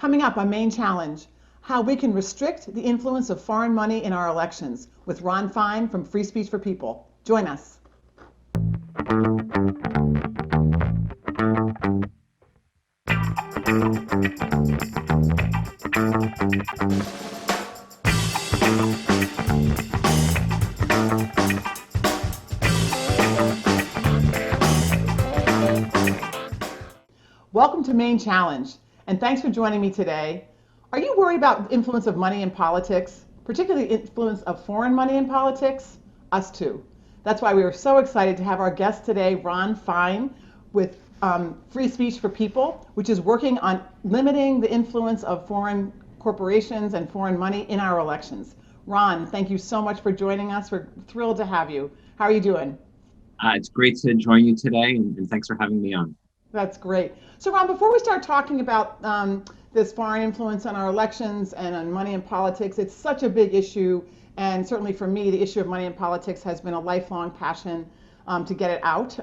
Coming up on Maine Challenge, how we can restrict the influence of foreign money in our elections with Ron Fein from Free Speech for People. Join us. Welcome to Maine Challenge, and thanks for joining me today. Are you worried about the influence of money in politics, particularly the influence of foreign money in politics? Us too. That's why we are so excited to have our guest today, Ron Fein, with Free Speech for People, which is working on limiting the influence of foreign corporations and foreign money in our elections. Ron, thank you so much for joining us. We're thrilled to have you. How are you doing? It's great to join you today, and thanks for having me on. That's great. So, Ron, before we start talking about this foreign influence on our elections and on money in politics, it's such a big issue. And certainly for me, the issue of money in politics has been a lifelong passion to get it out.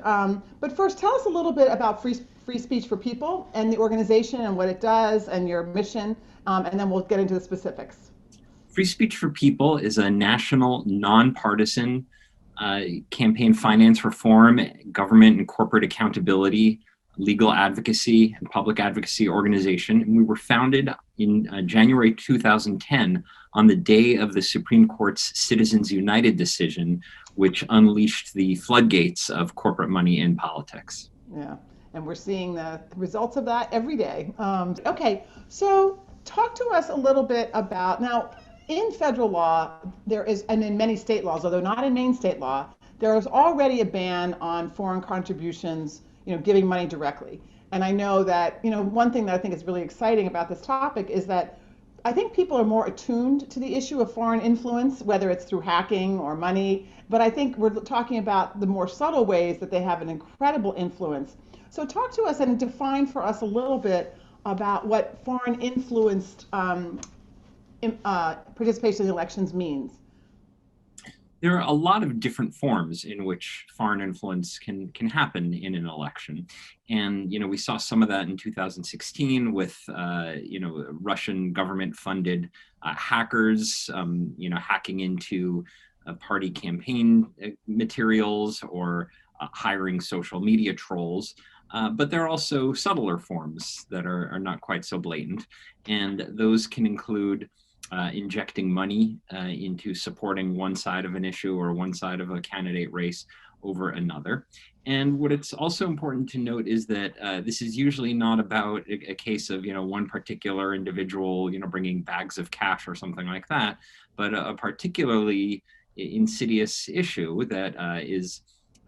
But first, tell us a little bit about Free Speech for People and the organization and what it does and your mission, and then we'll get into the specifics. Free Speech for People is a national, nonpartisan campaign finance reform, government and corporate accountability, legal advocacy, and public advocacy organization. And we were founded in January 2010 on the day of the Supreme Court's Citizens United decision, which unleashed the floodgates of corporate money in politics. Yeah, and we're seeing the results of that every day. Okay, so talk to us a little bit about, now, in federal law, there is, and in many state laws, although not in Maine state law, there is already a ban on foreign contributions, giving money directly. And I know that, one thing that I think is really exciting about this topic is that I think people are more attuned to the issue of foreign influence, whether it's through hacking or money, but I think we're talking about the more subtle ways that they have an incredible influence. So talk to us and define for us a little bit about what foreign influenced participation in elections means. There are a lot of different forms in which foreign influence can happen in an election. And, we saw some of that in 2016 with, Russian government-funded hackers, hacking into party campaign materials or hiring social media trolls. But there are also subtler forms that are not quite so blatant. And those can include injecting money into supporting one side of an issue or one side of a candidate race over another. And what it's also important to note is that this is usually not about a case of, one particular individual, bringing bags of cash or something like that, but a particularly insidious issue that is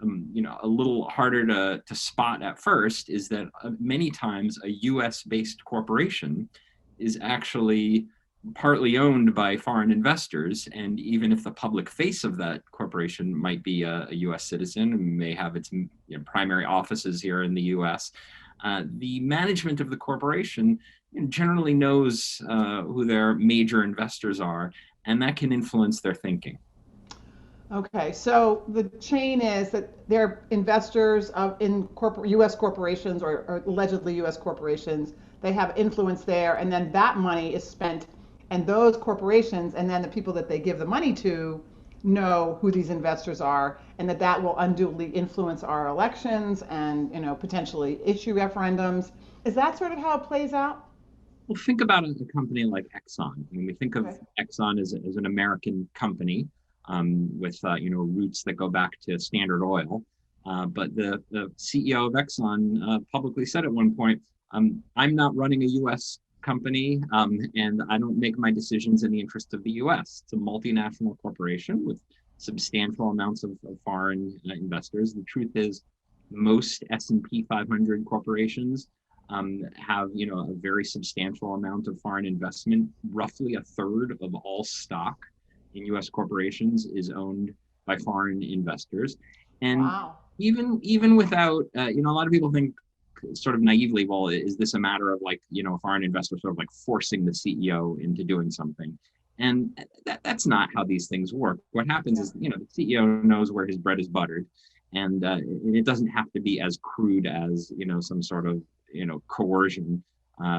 a little harder to spot at first, is that many times a US-based corporation is actually partly owned by foreign investors. And even if the public face of that corporation might be a US citizen and may have its primary offices here in the US, the management of the corporation generally knows who their major investors are, and that can influence their thinking. Okay, so the chain is that they're investors in US corporations or allegedly US corporations. They have influence there, and then that money is spent, and those corporations and then the people that they give the money to know who these investors are, and that will unduly influence our elections and potentially issue referendums. Is that sort of how it plays out? Well, think about a company like Exxon. When we think of Exxon as an American company with roots that go back to Standard Oil, but the CEO of Exxon publicly said at one point, "I'm not running a U.S. company, and I don't make my decisions in the interest of the U.S. It's a multinational corporation with substantial amounts of foreign investors. The truth is, most S&P 500 corporations have a very substantial amount of foreign investment. Roughly a third of all stock in U.S. corporations is owned by foreign investors. And wow. even without, a lot of people think sort of naively, well, is this a matter of a foreign investor sort of forcing the CEO into doing something? And that's not how these things work. What happens is, the CEO knows where his bread is buttered, and it doesn't have to be as crude as, some sort of, coercion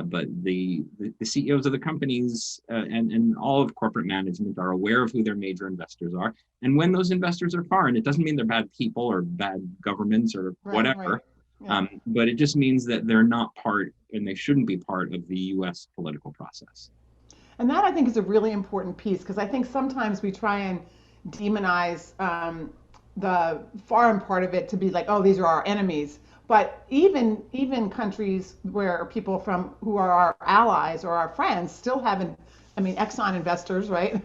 But the CEOs of the companies and all of corporate management are aware of who their major investors are. And when those investors are foreign, it doesn't mean they're bad people or bad governments or Right, right. whatever. Yeah. But it just means that they're not part, and they shouldn't be part of the US political process. And that I think is a really important piece because I think sometimes we try and demonize the foreign part of it to be like, oh, these are our enemies. But even countries where people from who are our allies or our friends still haven't. I mean, Exxon investors, right,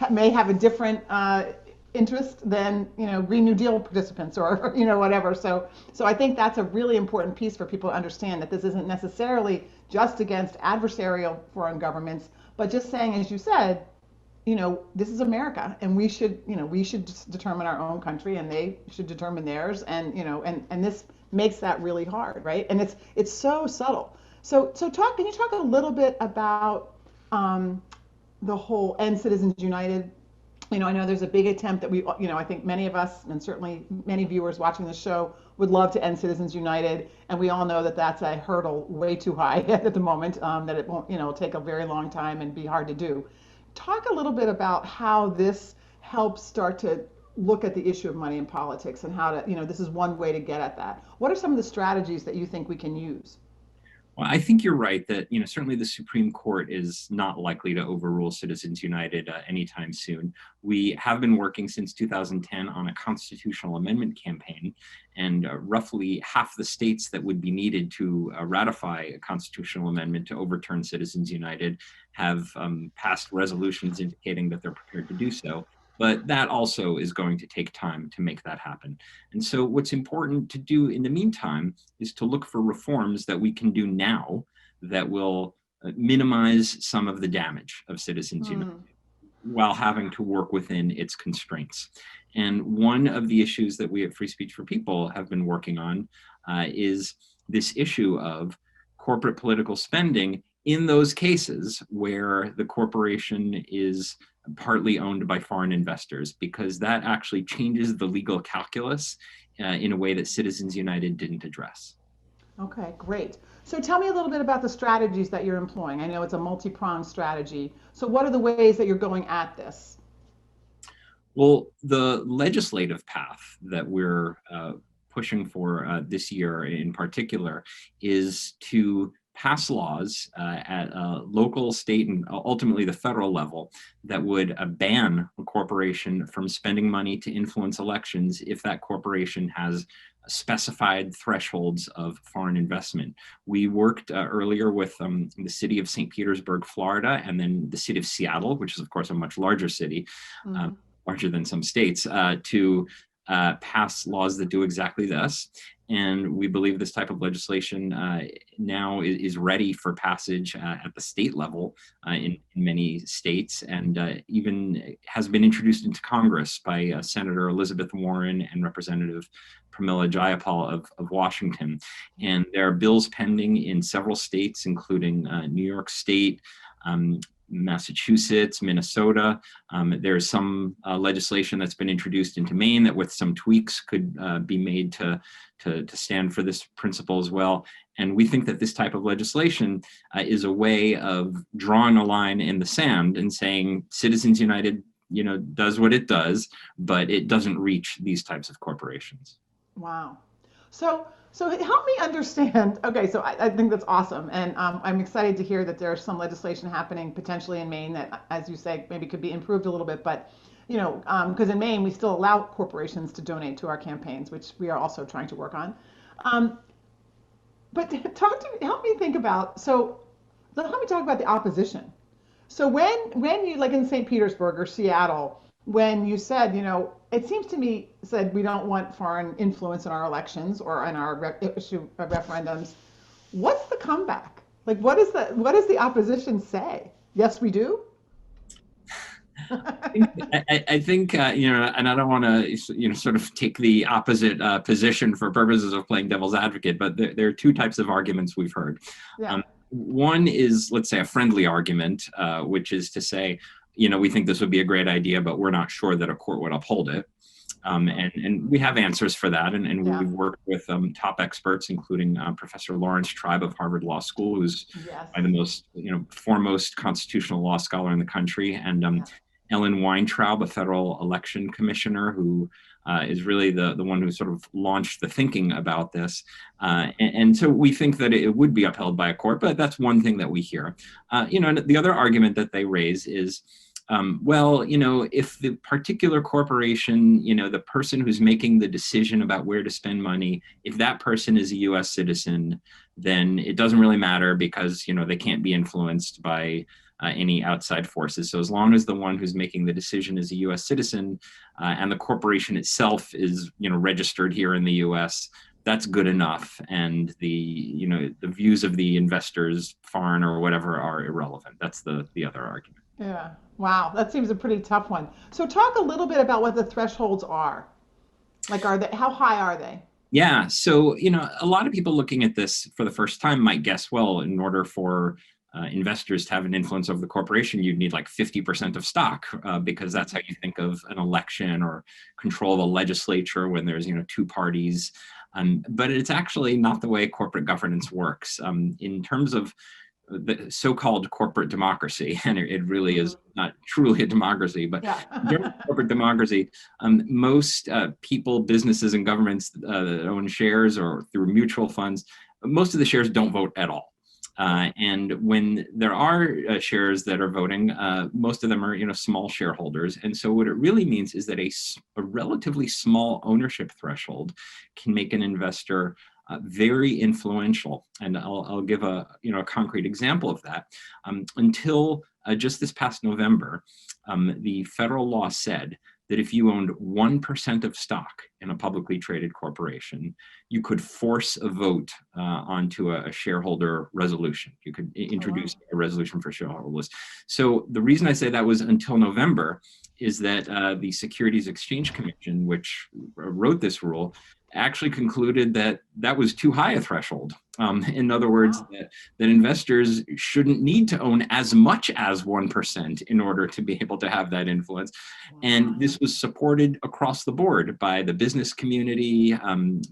may have a different interest than Green New Deal participants or whatever. So I think that's a really important piece for people to understand that this isn't necessarily just against adversarial foreign governments, but just saying, as you said, this is America, and we should just determine our own country, and they should determine theirs, and this makes that really hard, right? And it's so subtle. So can you talk a little bit about the whole End Citizens United? I know there's a big attempt that I think many of us, and certainly many viewers watching the show, would love to end Citizens United, and we all know that that's a hurdle way too high at the moment. That it won't, take a very long time and be hard to do. Talk a little bit about how this helps start to look at the issue of money in politics and how to, this is one way to get at that. What are some of the strategies that you think we can use? Well, I think you're right that certainly the Supreme Court is not likely to overrule Citizens United anytime soon. We have been working since 2010 on a constitutional amendment campaign, and roughly half the states that would be needed to ratify a constitutional amendment to overturn Citizens United have passed resolutions indicating that they're prepared to do so. But that also is going to take time to make that happen. And so what's important to do in the meantime is to look for reforms that we can do now that will minimize some of the damage of Citizens United while having to work within its constraints. And one of the issues that we at Free Speech for People have been working on is this issue of corporate political spending in those cases where the corporation is partly owned by foreign investors, because that actually changes the legal calculus in a way that Citizens United didn't address. Okay, great. So tell me a little bit about the strategies that you're employing. I know it's a multi-pronged strategy. So what are the ways that you're going at this? Well, the legislative path that we're pushing for this year in particular is to pass laws at local, state, and ultimately the federal level that would ban a corporation from spending money to influence elections if that corporation has specified thresholds of foreign investment. We worked earlier with the city of St. Petersburg, Florida, and then the city of Seattle, which is of course a much larger city, larger than some states, to pass laws that do exactly this. And we believe this type of legislation now is ready for passage at the state level in many states, and even has been introduced into Congress by Senator Elizabeth Warren and Representative Pramila Jayapal of Washington. And there are bills pending in several states, including New York State, Massachusetts, Minnesota. There's some legislation that's been introduced into Maine that with some tweaks could be made to stand for this principle as well. And we think that this type of legislation is a way of drawing a line in the sand and saying Citizens United, does what it does, but it doesn't reach these types of corporations. Wow. So help me understand. Okay, so I think that's awesome, and I'm excited to hear that there's some legislation happening potentially in Maine that, as you say, maybe could be improved a little bit. But because in Maine we still allow corporations to donate to our campaigns, which we are also trying to work on. But help me think about. So help me talk about the opposition. So when you, like in St. Petersburg or Seattle, when you said, it seems to me said we don't want foreign influence in our elections or in our issue of referendums. What's the comeback? Like, what does the opposition say? Yes, we do. I think and I don't want to sort of take the opposite position for purposes of playing devil's advocate, but there are two types of arguments we've heard. Yeah. One is, let's say, a friendly argument, which is to say, we think this would be a great idea, but we're not sure that a court would uphold it. And we have answers for that, and Yeah. we've worked with top experts, including Professor Lawrence Tribe of Harvard Law School, who's Yes. by the most foremost constitutional law scholar in the country, and Yeah. Ellen Weintraub, a federal election commissioner, who is really the one who sort of launched the thinking about this. And so we think that it would be upheld by a court, but that's one thing that we hear. And the other argument that they raise is, well, if the particular corporation, the person who's making the decision about where to spend money, if that person is a US citizen, then it doesn't really matter because, they can't be influenced by any outside forces. So as long as the one who's making the decision is a US citizen and the corporation itself is, registered here in the US, that's good enough. And the views of the investors, foreign or whatever, are irrelevant. That's the other argument. Yeah. Wow. That seems a pretty tough one. So talk a little bit about what the thresholds are. Like, how high are they? Yeah. So, a lot of people looking at this for the first time might guess, well, in order for investors to have an influence over the corporation, you'd need like 50% of stock because that's how you think of an election or control of a legislature when there's, two parties. But it's actually not the way corporate governance works. In terms of the so-called corporate democracy, and it really is not truly a democracy, but Yeah. in terms of corporate democracy, most people, businesses, and governments that own shares or through mutual funds, most of the shares don't vote at all. And when there are shares that are voting, most of them are, small shareholders. And so what it really means is that a relatively small ownership threshold can make an investor very influential. And I'll give a concrete example of that. Until just this past November, the federal law said that if you owned 1% of stock in a publicly traded corporation, you could force a vote onto a shareholder resolution. You could introduce a resolution for shareholders. So the reason I say that was until November is that the Securities Exchange Commission, which wrote this rule, actually concluded that that was too high a threshold. In other words, that investors shouldn't need to own as much as 1% in order to be able to have that influence. And this was supported across the board by the business community,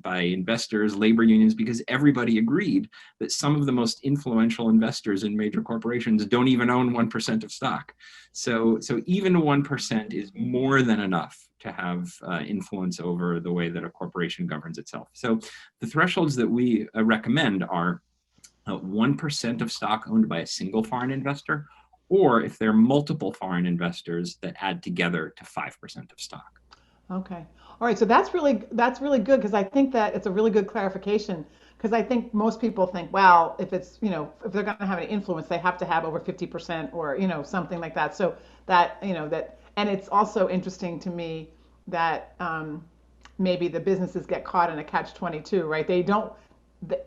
by investors, labor unions, because everybody agreed that some of the most influential investors in major corporations don't even own 1% of stock. So even 1% is more than enough to have influence over the way that a corporation governs itself. So the thresholds that we recommend are 1% of stock owned by a single foreign investor, or if there are multiple foreign investors that add together to 5% of stock. Okay. All right. So that's really good because I think that it's a really good clarification because I think most people think, well, if it's, if they're going to have an influence, they have to have over 50% or, something like that. So that, and it's also interesting to me that maybe the businesses get caught in a catch-22, right?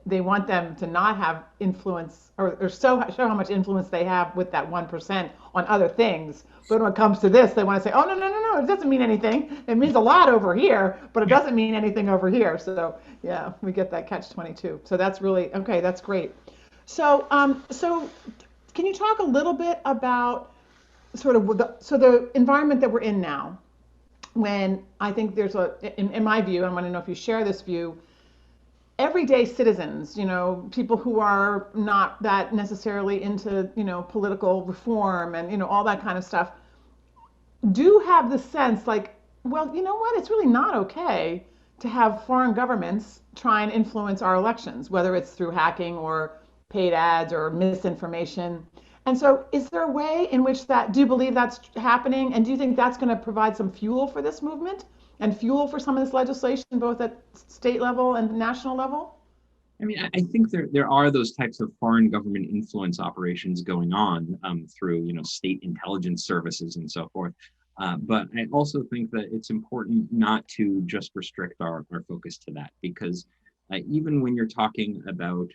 They want them to not have influence or show how much influence they have with that 1% on other things. But when it comes to this, they want to say, oh, no, it doesn't mean anything. It means a lot over here, but it doesn't mean anything over here. So yeah, we get that catch-22. So that's really, okay, that's great. So, so can you talk a little bit about sort of the environment that we're in now? When I think there's in my view, and I want to know if you share this view, everyday citizens, people who are not that necessarily into, political reform and, all that kind of stuff, do have the sense like, well, you know what, it's really not okay to have foreign governments try and influence our elections, whether it's through hacking or paid ads or misinformation. And so is there a way in which do you believe that's happening? And do you think that's going to provide some fuel for this movement and fuel for some of this legislation, both at state level and national level? I mean, I think there are those types of foreign government influence operations going on through, state intelligence services and so forth. But I also think that it's important not to just restrict our focus to that, because even when you're talking about,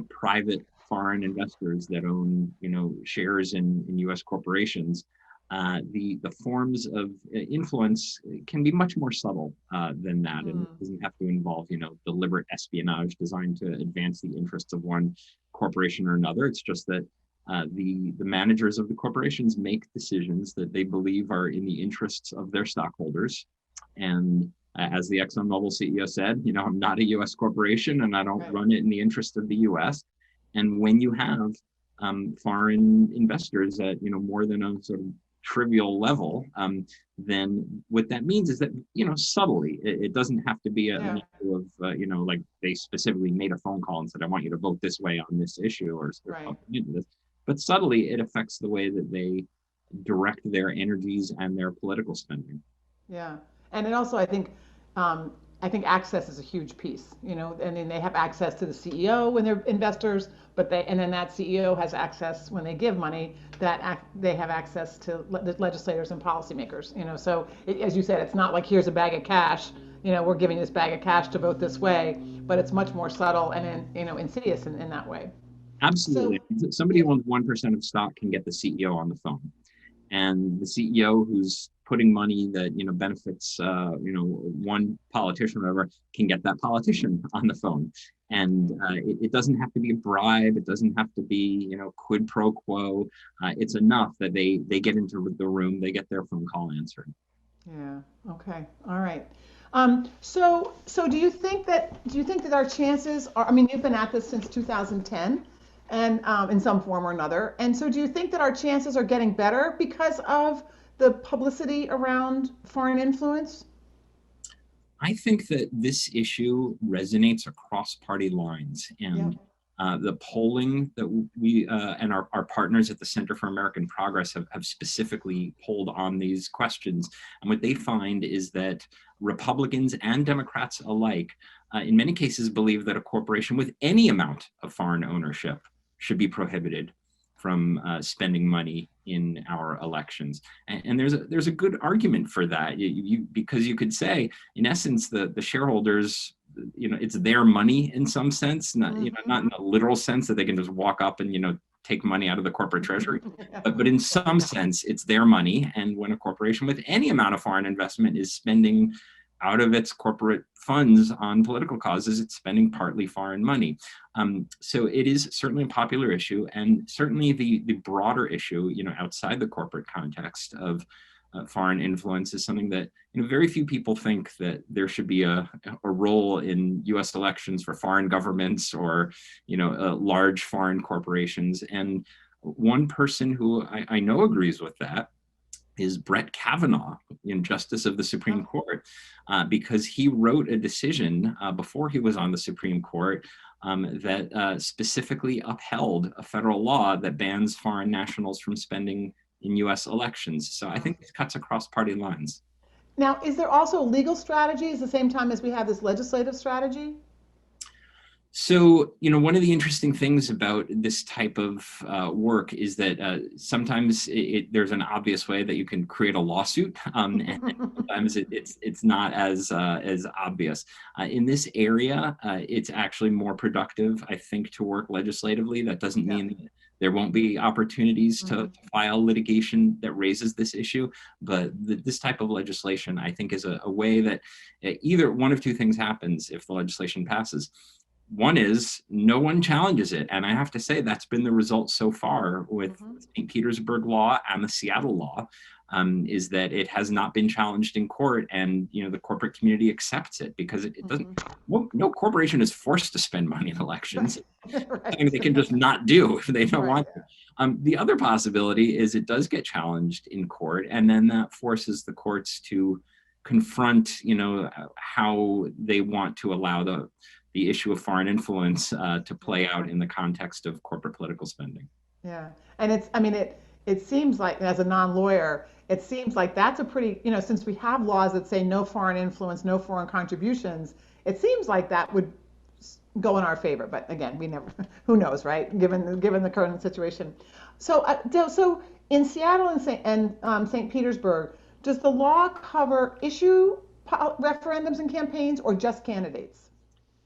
private foreign investors that own, shares in U.S. corporations, the forms of influence can be much more subtle than that, and it doesn't have to involve, deliberate espionage designed to advance the interests of one corporation or another. It's just that the managers of the corporations make decisions that they believe are in the interests of their stockholders, And as the ExxonMobil CEO said, I'm not a U.S. corporation and I don't run it in the interest of the U.S. And when you have foreign investors at more than a sort of trivial level, then what that means is that subtly, it doesn't have to be an issue of like they specifically made a phone call and said, I want you to vote this way on this issue or something into this, but subtly it affects the way that they direct their energies and their political spending. Yeah, and it also I think access is a huge piece, and then they have access to the CEO when they're investors, and then that CEO has access when they give money, they have access to the legislators and policymakers, so as you said, it's not like here's a bag of cash, we're giving this bag of cash to vote this way, but it's much more subtle and insidious in that way. Absolutely. So, somebody who owns 1% of stock can get the CEO on the phone. And the CEO who's putting money that benefits one politician or whatever can get that politician on the phone. And it doesn't have to be a bribe. It doesn't have to be quid pro quo. It's enough that they get into the room, they get their phone call answered. Yeah. Okay. All right. So do you think that our chances are? I mean, you've been at this since 2010, and in some form or another. And so, do you think that our chances are getting better because of the publicity around foreign influence? I think that this issue resonates across party lines, and the polling that we and our partners at the Center for American Progress have specifically polled on these questions. And what they find is that Republicans and Democrats alike, in many cases, believe that a corporation with any amount of foreign ownership should be prohibited from spending money in our elections. And there's a good argument for that, because you could say, in essence, the shareholders, it's their money in some sense, not not in a literal sense that they can just walk up and take money out of the corporate treasury, but in some sense, it's their money. And when a corporation with any amount of foreign investment is spending out of its corporate funds on political causes, it's spending partly foreign money. So it is certainly a popular issue, and certainly the broader issue, outside the corporate context of foreign influence is something that very few people think that there should be a role in U.S. elections for foreign governments or large foreign corporations. And one person who I know agrees with that is Brett Kavanaugh, Justice of the Supreme Court, because he wrote a decision before he was on the Supreme Court that specifically upheld a federal law that bans foreign nationals from spending in U.S. elections. So I think it cuts across party lines. Now, is there also legal strategies at the same time as we have this legislative strategy? So, one of the interesting things about this type of work is that sometimes there's an obvious way that you can create a lawsuit, and sometimes it's not as obvious. In this area, it's actually more productive, I think, to work legislatively. That doesn't mean that there won't be opportunities to file litigation that raises this issue, but this type of legislation, I think, is a way that either one of two things happens if the legislation passes. One is no one challenges it. And I have to say that's been the result so far with St. Petersburg law and the Seattle law, is that it has not been challenged in court, and the corporate community accepts it because it doesn't, no corporation is forced to spend money in elections. Right. They can just not do if they don't want to. The other possibility is it does get challenged in court, and then that forces the courts to confront, how they want to allow the issue of foreign influence to play out in the context of corporate political spending. Yeah, and it seems like, as a non-lawyer, it seems like that's a pretty, since we have laws that say no foreign influence, no foreign contributions, it seems like that would go in our favor. But again, we never, who knows, right? Given the current situation. So, so in Seattle and St. Petersburg, does the law cover referendums and campaigns, or just candidates?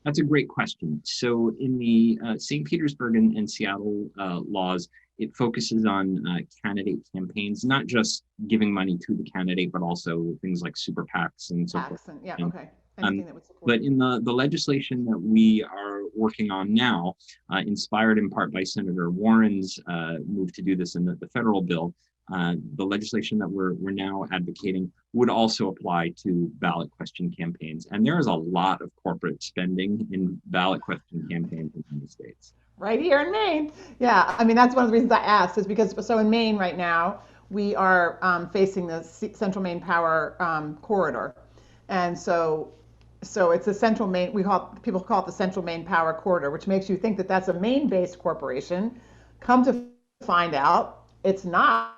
That's a great question. So in the St. Petersburg and Seattle laws, it focuses on candidate campaigns, not just giving money to the candidate, but also things like super PACs and so forth. Okay. Anything that would support. But in the legislation that we are working on now, inspired in part by Senator Warren's move to do this in the federal bill, The legislation that we're now advocating would also apply to ballot question campaigns. And there is a lot of corporate spending in ballot question campaigns in the States. Right here in Maine. Yeah, I mean, that's one of the reasons I asked is because, so in Maine right now, we are facing the Central Maine Power Corridor. And so it's a Central Maine, people call it the Central Maine Power Corridor, which makes you think that that's a Maine-based corporation. Come to find out, it's not.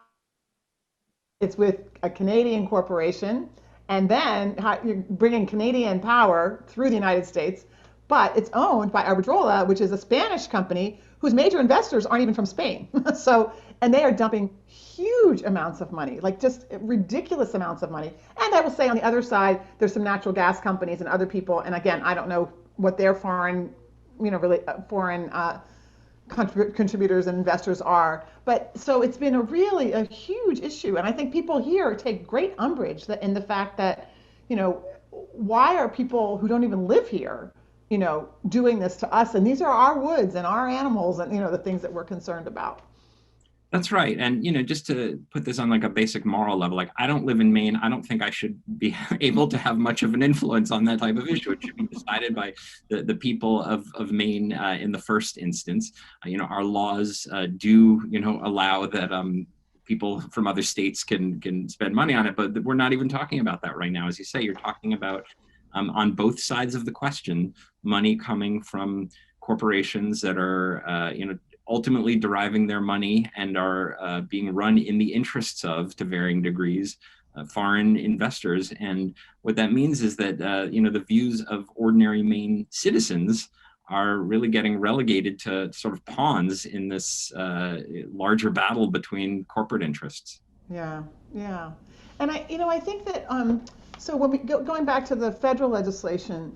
It's with a Canadian corporation, and then you're bringing Canadian power through the United States, but it's owned by Iberdrola, which is a Spanish company whose major investors aren't even from Spain. So, and they are dumping huge amounts of money, like just ridiculous amounts of money. And I will say on the other side, there's some natural gas companies and other people, and again, I don't know what their foreign, really foreign contributors and investors are. But so it's been a huge issue, and I think people here take great umbrage in the fact that, why are people who don't even live here, doing this to us? And these are our woods and our animals, and the things that we're concerned about. That's right. And, just to put this on like a basic moral level, like I don't live in Maine. I don't think I should be able to have much of an influence on that type of issue. It should be decided by the people of Maine in the first instance. Our laws do, allow that people from other states can spend money on it, but we're not even talking about that right now. As you say, you're talking about on both sides of the question, money coming from corporations that are, ultimately deriving their money and are being run in the interests of, to varying degrees, foreign investors. And what that means is that, the views of ordinary Maine citizens are really getting relegated to sort of pawns in this larger battle between corporate interests. Yeah, yeah. And I think that, so when going back to the federal legislation,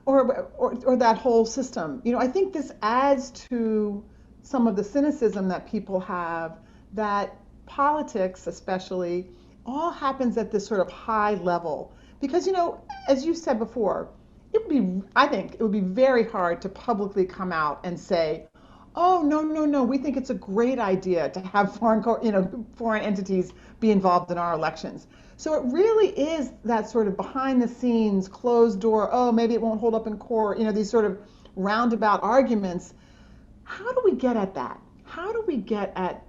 or that whole system. I think this adds to some of the cynicism that people have that politics, especially, all happens at this sort of high level. Because, as you said before, I think it would be very hard to publicly come out and say, oh, no, no, no, we think it's a great idea to have foreign entities be involved in our elections. So it really is that sort of behind the scenes, closed door, oh, maybe it won't hold up in court, these sort of roundabout arguments. How do we get at that? How do we get at,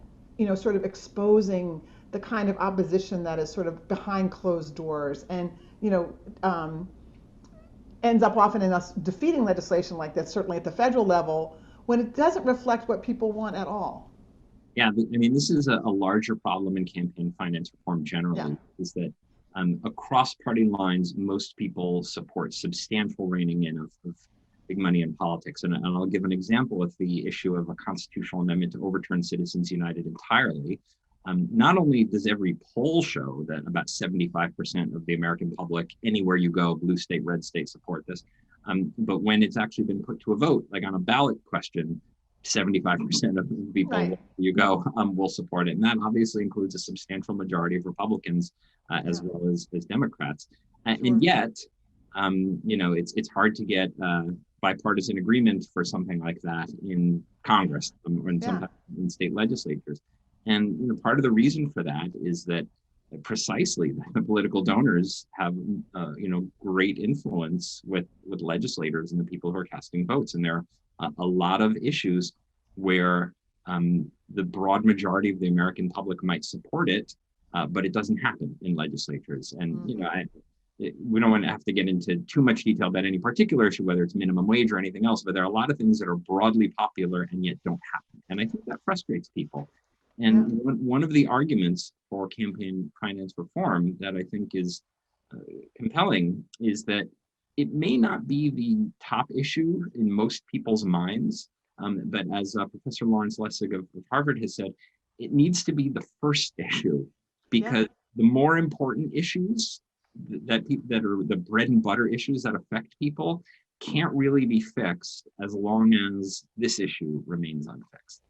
sort of exposing the kind of opposition that is sort of behind closed doors and, ends up often in us defeating legislation like this, certainly at the federal level, when it doesn't reflect what people want at all? Yeah, I mean, this is a larger problem in campaign finance reform generally, is that across party lines, most people support substantial reining in of big money in politics. And I'll give an example with the issue of a constitutional amendment to overturn Citizens United entirely. Not only does every poll show that about 75% of the American public, anywhere you go, blue state, red state, support this, but when it's actually been put to a vote, like on a ballot question, 75% of the people Right. you go will support it. And that obviously includes a substantial majority of Republicans as well as Democrats. Sure. And yet, it's hard to get bipartisan agreement for something like that in Congress and sometimes in state legislatures. And part of the reason for that is that precisely the political donors have great influence with legislators and the people who are casting votes. And there are a lot of issues where the broad majority of the American public might support it, but it doesn't happen in legislatures. And we don't want to have to get into too much detail about any particular issue, whether it's minimum wage or anything else, but there are a lot of things that are broadly popular and yet don't happen. And I think that frustrates people. And one of the arguments for campaign finance reform that I think is compelling is that it may not be the top issue in most people's minds, but as Professor Lawrence Lessig of Harvard has said, it needs to be the first issue, because the more important issues that are the bread and butter issues that affect people can't really be fixed as long as this issue remains unfixed.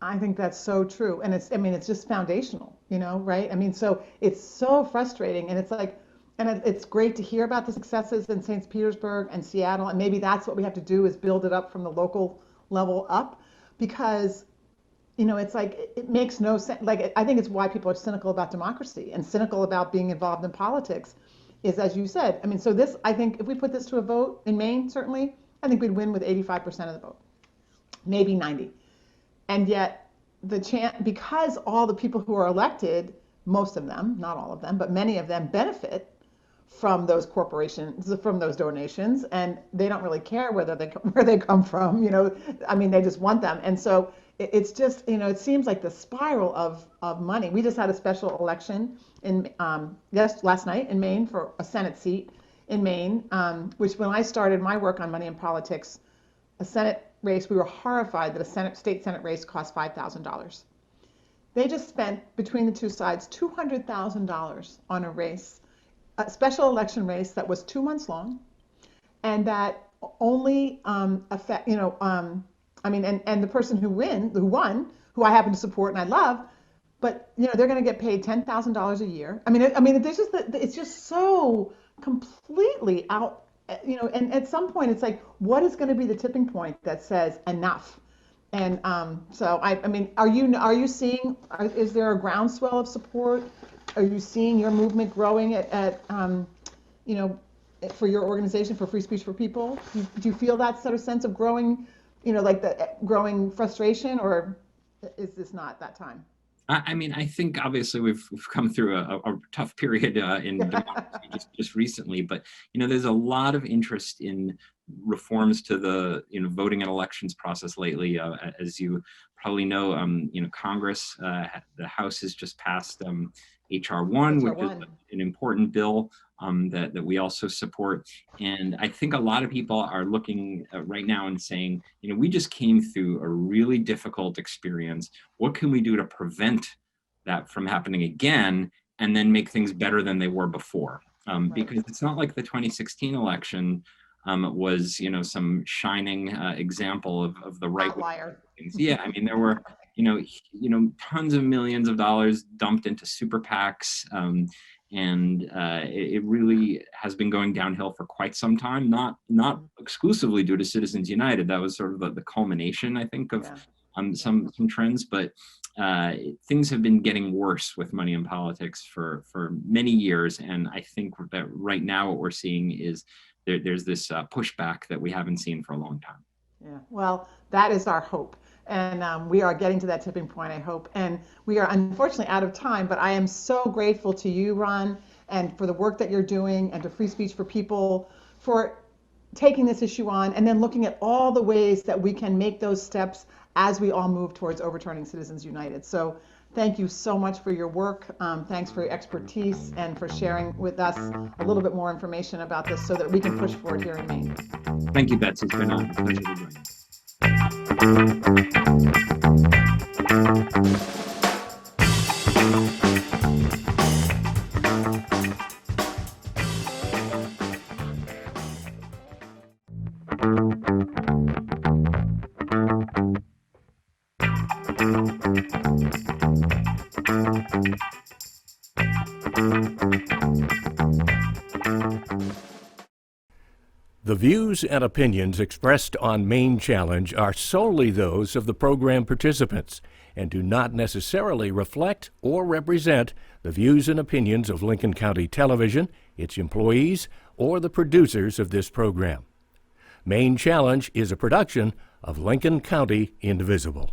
I think that's so true. And it's just foundational, right? I mean, so it's so frustrating. And it's like, and it's great to hear about the successes in St. Petersburg and Seattle. And maybe that's what we have to do, is build it up from the local level up, because it's like it makes no sense. Like I think it's why people are cynical about democracy and cynical about being involved in politics, is as you said. I mean, so this, I think, if we put this to a vote in Maine, certainly, I think we'd win with 85% of the vote, maybe 90. And yet, because all the people who are elected, most of them, not all of them, but many of them benefit from those corporations, from those donations, and they don't really care where they come from. I mean, they just want them, and so it's just, it seems like the spiral of money. We just had a special election in last night in Maine for a Senate seat in Maine, which when I started my work on money in politics, a Senate race, we were horrified that a state Senate race cost $5,000. They just spent between the two sides $200,000 on a race, a special election race that was 2 months long, and that only affect, I mean, and the person who won, who I happen to support and I love, but they're going to get paid $10,000 a year. There's just it's just so completely out. And at some point it's like, what is going to be the tipping point that says enough? And so I mean, are you seeing? Is there a groundswell of support? Are you seeing your movement growing at for your organization for free speech for people? Do you feel that sort of sense of growing, like the growing frustration, or is this not that time? I mean, I think obviously we've come through a tough period in democracy just recently, but there's a lot of interest in reforms to the voting and elections process lately. As you probably know, Congress, the House has just passed HR 1, which is an important bill that we also support. And I think a lot of people are looking right now and saying, we just came through a really difficult experience. What can we do to prevent that from happening again and then make things better than they were before? Because it's not like the 2016 election was, some shining example of the right outlier. Things. Yeah, I mean, there were, tons of millions of dollars dumped into super PACs. And it really has been going downhill for quite some time, not exclusively due to Citizens United. That was sort of the culmination, I think, of some trends, but things have been getting worse with money in politics for many years. And I think that right now what we're seeing is there's this pushback that we haven't seen for a long time. Yeah, well, that is our hope. And we are getting to that tipping point, I hope. And we are unfortunately out of time, but I am so grateful to you, Ron, and for the work that you're doing, and to Free Speech for People for taking this issue on, and then looking at all the ways that we can make those steps as we all move towards overturning Citizens United. So thank you so much for your work. Thanks for your expertise and for sharing with us a little bit more information about this so that we can push forward here in Maine. Thank you, Betsy. It's been a pleasure to join you. The views and opinions expressed on Maine Challenge are solely those of the program participants and do not necessarily reflect or represent the views and opinions of Lincoln County Television, its employees, or the producers of this program. Maine Challenge is a production of Lincoln County Indivisible.